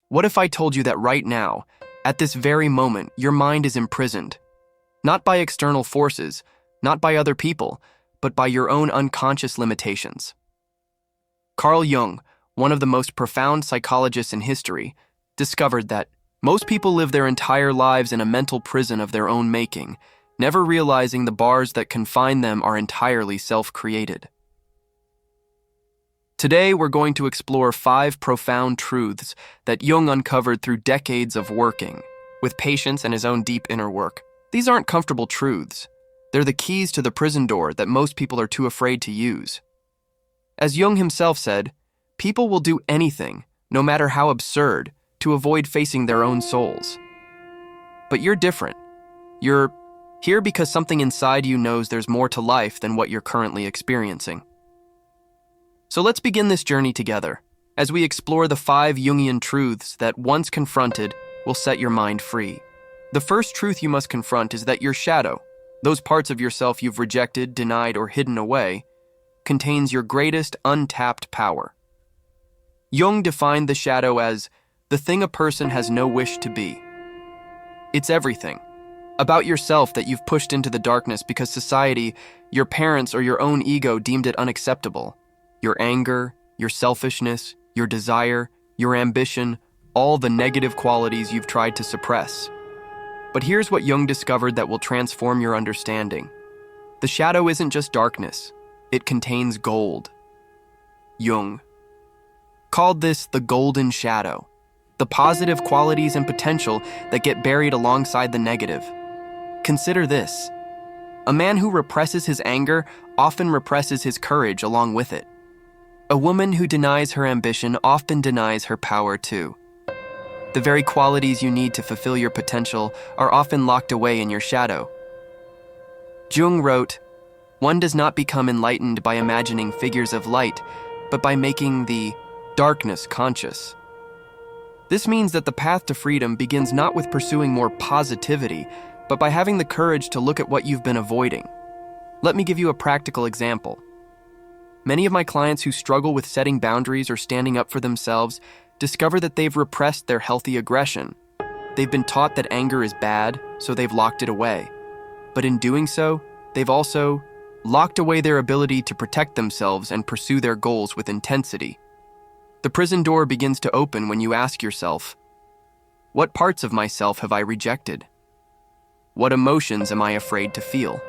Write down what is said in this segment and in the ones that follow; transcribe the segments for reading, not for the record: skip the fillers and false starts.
What if I told you that right now, at this very moment, your mind is imprisoned? Not by external forces, not by other people, but by your own unconscious limitations. Carl Jung, one of the most profound psychologists in history, discovered that most people live their entire lives in a mental prison of their own making, never realizing the bars that confine them are entirely self-created. Today, we're going to explore 5 profound truths that Jung uncovered through decades of working, with patience and his own deep inner work. These aren't comfortable truths. They're the keys to the prison door that most people are too afraid to use. As Jung himself said, people will do anything, no matter how absurd, to avoid facing their own souls. But you're different. You're here because something inside you knows there's more to life than what you're currently experiencing. So let's begin this journey together, as we explore the 5 Jungian truths that, once confronted, will set your mind free. The first truth you must confront is that your shadow, those parts of yourself you've rejected, denied, or hidden away, contains your greatest untapped power. Jung defined the shadow as the thing a person has no wish to be. It's everything about yourself that you've pushed into the darkness because society, your parents, or your own ego deemed it unacceptable. Your anger, your selfishness, your desire, your ambition, all the negative qualities you've tried to suppress. But here's what Jung discovered that will transform your understanding. The shadow isn't just darkness, it contains gold. Jung called this the golden shadow, the positive qualities and potential that get buried alongside the negative. Consider this. A man who represses his anger often represses his courage along with it. A woman who denies her ambition often denies her power too. The very qualities you need to fulfill your potential are often locked away in your shadow. Jung wrote, "One does not become enlightened by imagining figures of light, but by making the darkness conscious." This means that the path to freedom begins not with pursuing more positivity, but by having the courage to look at what you've been avoiding. Let me give you a practical example. Many of my clients who struggle with setting boundaries or standing up for themselves discover that they've repressed their healthy aggression. They've been taught that anger is bad, so they've locked it away. But in doing so, they've also locked away their ability to protect themselves and pursue their goals with intensity. The prison door begins to open when you ask yourself, what parts of myself have I rejected? What emotions am I afraid to feel?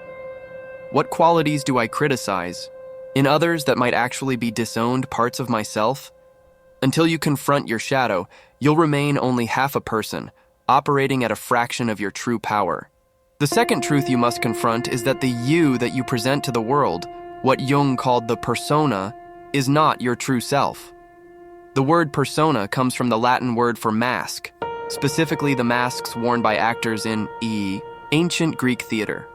What qualities do I criticize in others that might actually be disowned parts of myself? Until you confront your shadow, you'll remain only half a person, operating at a fraction of your true power. The second truth you must confront is that the you that you present to the world, what Jung called the persona, is not your true self. The word persona comes from the Latin word for mask, specifically the masks worn by actors in ancient Greek theater.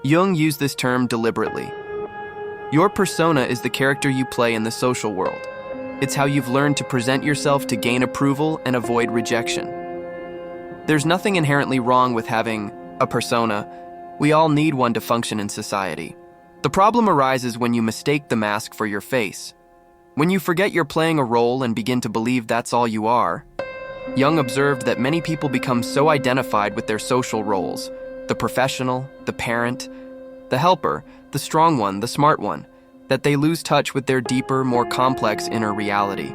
Jung used this term deliberately. Your persona is the character you play in the social world. It's how you've learned to present yourself to gain approval and avoid rejection. There's nothing inherently wrong with having a persona. We all need one to function in society. The problem arises when you mistake the mask for your face. When you forget you're playing a role and begin to believe that's all you are. Jung observed that many people become so identified with their social roles, the professional, the parent, the helper, the strong one, the smart one, that they lose touch with their deeper, more complex inner reality.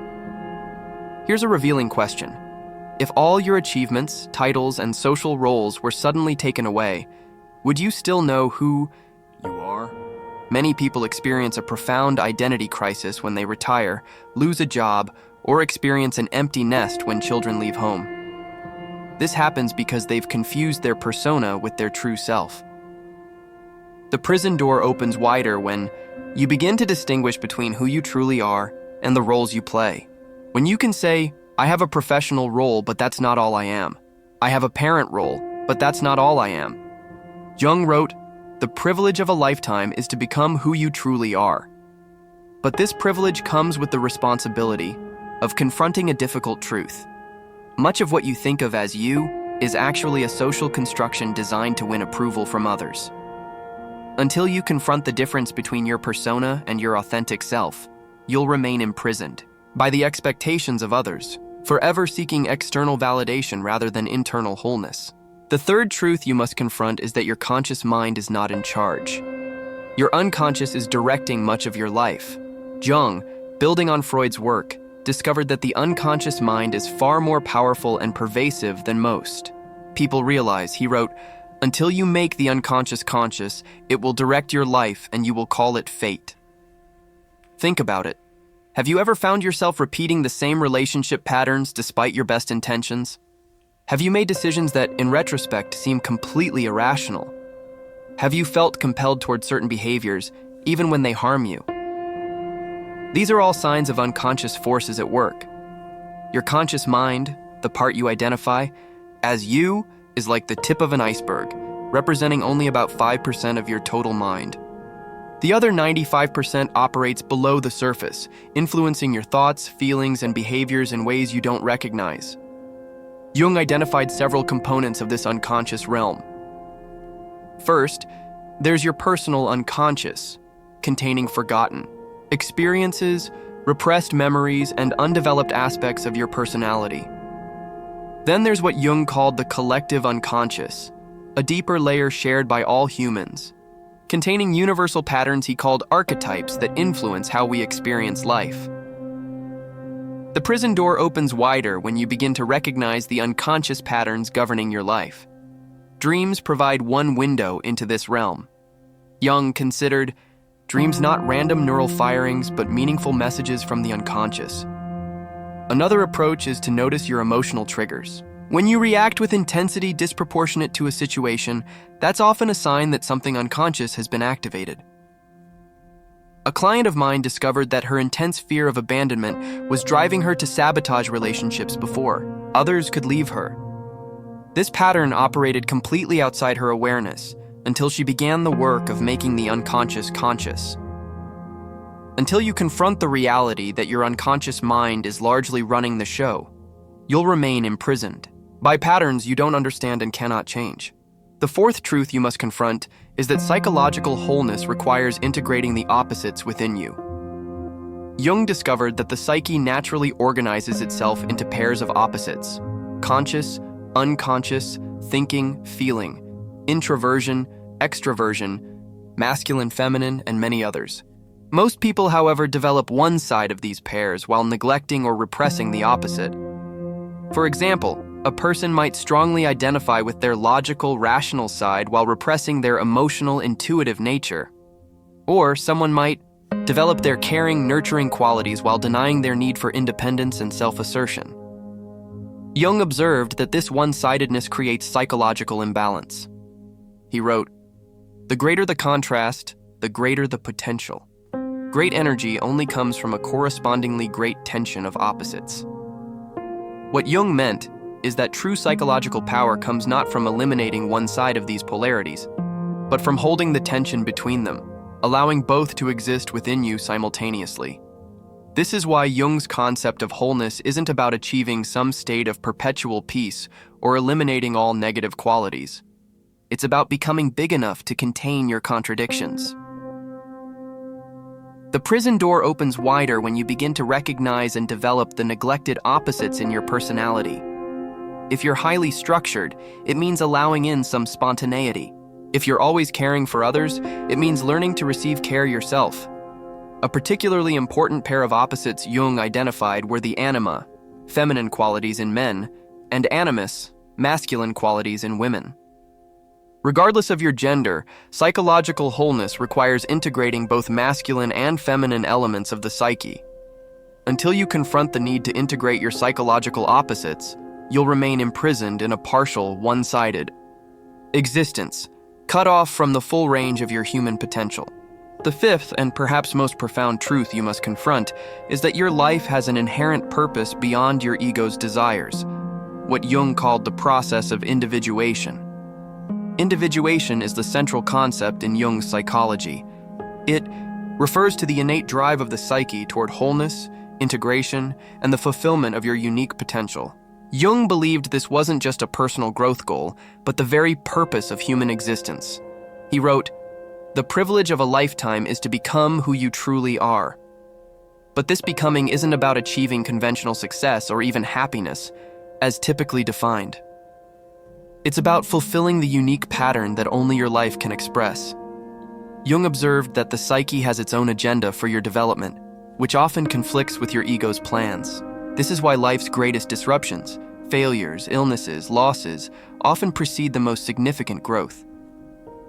Here's a revealing question. If all your achievements, titles, and social roles were suddenly taken away, would you still know who you are? Many people experience a profound identity crisis when they retire, lose a job, or experience an empty nest when children leave home. This happens because they've confused their persona with their true self. The prison door opens wider when you begin to distinguish between who you truly are and the roles you play. When you can say, I have a professional role, but that's not all I am. I have a parent role, but that's not all I am. Jung wrote, the privilege of a lifetime is to become who you truly are. But this privilege comes with the responsibility of confronting a difficult truth. Much of what you think of as you is actually a social construction designed to win approval from others. Until you confront the difference between your persona and your authentic self, you'll remain imprisoned by the expectations of others. forever seeking external validation rather than internal wholeness. The third truth you must confront is that your conscious mind is not in charge. Your unconscious is directing much of your life. Jung, building on Freud's work, discovered that the unconscious mind is far more powerful and pervasive than most people realize. He wrote, "Until you make the unconscious conscious, it will direct your life and you will call it fate." Think about it. Have you ever found yourself repeating the same relationship patterns despite your best intentions? Have you made decisions that, in retrospect, seem completely irrational? Have you felt compelled toward certain behaviors, even when they harm you? These are all signs of unconscious forces at work. Your conscious mind, the part you identify as you, is like the tip of an iceberg, representing only about 5% of your total mind. The other 95% operates below the surface, influencing your thoughts, feelings, and behaviors in ways you don't recognize. Jung identified several components of this unconscious realm. First, there's your personal unconscious, containing forgotten experiences, repressed memories, and undeveloped aspects of your personality. Then there's what Jung called the collective unconscious, a deeper layer shared by all humans, containing universal patterns he called archetypes that influence how we experience life. The prison door opens wider when you begin to recognize the unconscious patterns governing your life. Dreams provide one window into this realm. Jung considered dreams not random neural firings, but meaningful messages from the unconscious. Another approach is to notice your emotional triggers. When you react with intensity disproportionate to a situation, that's often a sign that something unconscious has been activated. A client of mine discovered that her intense fear of abandonment was driving her to sabotage relationships before others could leave her. This pattern operated completely outside her awareness until she began the work of making the unconscious conscious. Until you confront the reality that your unconscious mind is largely running the show, you'll remain imprisoned by patterns you don't understand and cannot change. The fourth truth you must confront is that psychological wholeness requires integrating the opposites within you. Jung discovered that the psyche naturally organizes itself into pairs of opposites: conscious, unconscious, thinking, feeling, introversion, extroversion, masculine, feminine, and many others. Most people, however, develop one side of these pairs while neglecting or repressing the opposite. For example, a person might strongly identify with their logical, rational side while repressing their emotional, intuitive nature. Or someone might develop their caring, nurturing qualities while denying their need for independence and self-assertion. Jung observed that this one-sidedness creates psychological imbalance. He wrote, "The greater the contrast, the greater the potential. Great energy only comes from a correspondingly great tension of opposites." What Jung meant is that true psychological power comes not from eliminating one side of these polarities, but from holding the tension between them, allowing both to exist within you simultaneously. This is why Jung's concept of wholeness isn't about achieving some state of perpetual peace or eliminating all negative qualities. It's about becoming big enough to contain your contradictions. The prison door opens wider when you begin to recognize and develop the neglected opposites in your personality. If you're highly structured, it means allowing in some spontaneity. If you're always caring for others, it means learning to receive care yourself. A particularly important pair of opposites Jung identified were the anima, feminine qualities in men, and animus, masculine qualities in women. Regardless of your gender, psychological wholeness requires integrating both masculine and feminine elements of the psyche. Until you confront the need to integrate your psychological opposites, you'll remain imprisoned in a partial, one-sided existence, cut off from the full range of your human potential. The fifth, and perhaps most profound truth you must confront, is that your life has an inherent purpose beyond your ego's desires, what Jung called the process of individuation. Individuation is the central concept in Jung's psychology. It refers to the innate drive of the psyche toward wholeness, integration, and the fulfillment of your unique potential. Jung believed this wasn't just a personal growth goal, but the very purpose of human existence. He wrote, "The privilege of a lifetime is to become who you truly are." But this becoming isn't about achieving conventional success or even happiness, as typically defined. It's about fulfilling the unique pattern that only your life can express. Jung observed that the psyche has its own agenda for your development, which often conflicts with your ego's plans. This is why life's greatest disruptions, failures, illnesses, losses, often precede the most significant growth.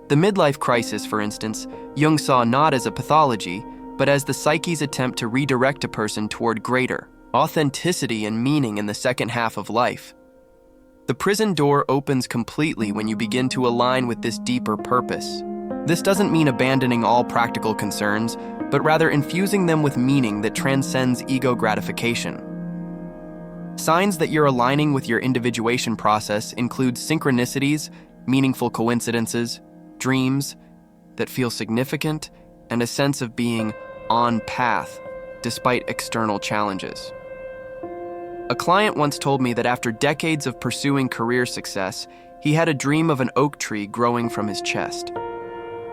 The midlife crisis, for instance, Jung saw not as a pathology, but as the psyche's attempt to redirect a person toward greater authenticity and meaning in the second half of life. The prison door opens completely when you begin to align with this deeper purpose. This doesn't mean abandoning all practical concerns, but rather infusing them with meaning that transcends ego gratification. Signs that you're aligning with your individuation process include synchronicities, meaningful coincidences, dreams that feel significant, and a sense of being on path despite external challenges. A client once told me that after decades of pursuing career success, he had a dream of an oak tree growing from his chest.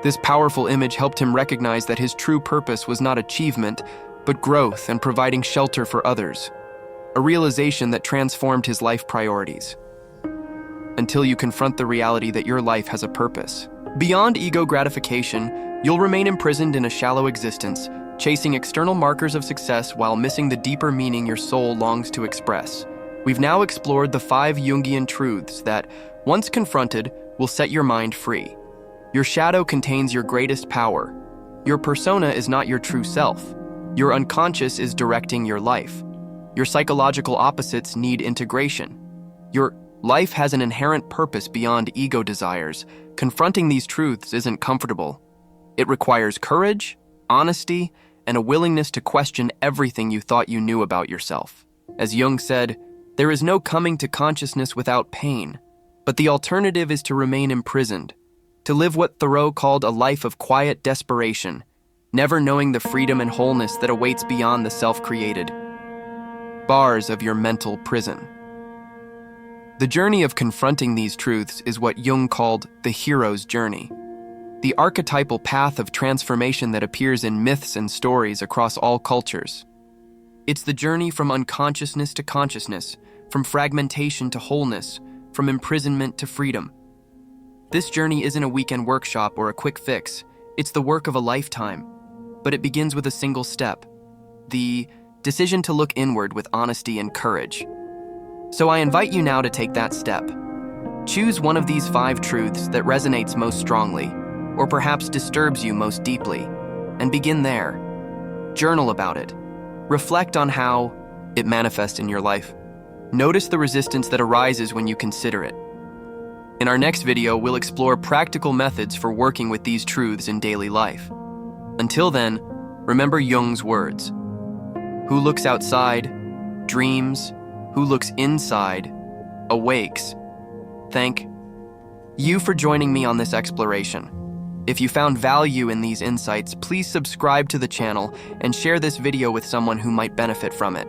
This powerful image helped him recognize that his true purpose was not achievement, but growth and providing shelter for others, a realization that transformed his life priorities. Until you confront the reality that your life has a purpose. Beyond ego gratification, you'll remain imprisoned in a shallow existence, chasing external markers of success while missing the deeper meaning your soul longs to express. We've now explored the 5 Jungian truths that, once confronted, will set your mind free. Your shadow contains your greatest power. Your persona is not your true self. Your unconscious is directing your life. Your psychological opposites need integration. Your life has an inherent purpose beyond ego desires. Confronting these truths isn't comfortable. It requires courage, honesty, and a willingness to question everything you thought you knew about yourself. As Jung said, there is no coming to consciousness without pain, but the alternative is to remain imprisoned, to live what Thoreau called a life of quiet desperation, never knowing the freedom and wholeness that awaits beyond the self-created bars of your mental prison. The journey of confronting these truths is what Jung called the hero's journey, the archetypal path of transformation that appears in myths and stories across all cultures. It's the journey from unconsciousness to consciousness, from fragmentation to wholeness, from imprisonment to freedom. This journey isn't a weekend workshop or a quick fix. It's the work of a lifetime, but it begins with a single step, the decision to look inward with honesty and courage. So I invite you now to take that step. Choose one of these 5 truths that resonates most strongly, or perhaps disturbs you most deeply, and begin there. Journal about it. Reflect on how it manifests in your life. Notice the resistance that arises when you consider it. In our next video, we'll explore practical methods for working with these truths in daily life. Until then, remember Jung's words. Who looks outside, dreams. Who looks inside, awakes. Thank you for joining me on this exploration. If you found value in these insights, please subscribe to the channel and share this video with someone who might benefit from it.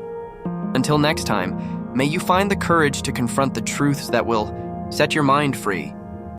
Until next time, may you find the courage to confront the truths that will set your mind free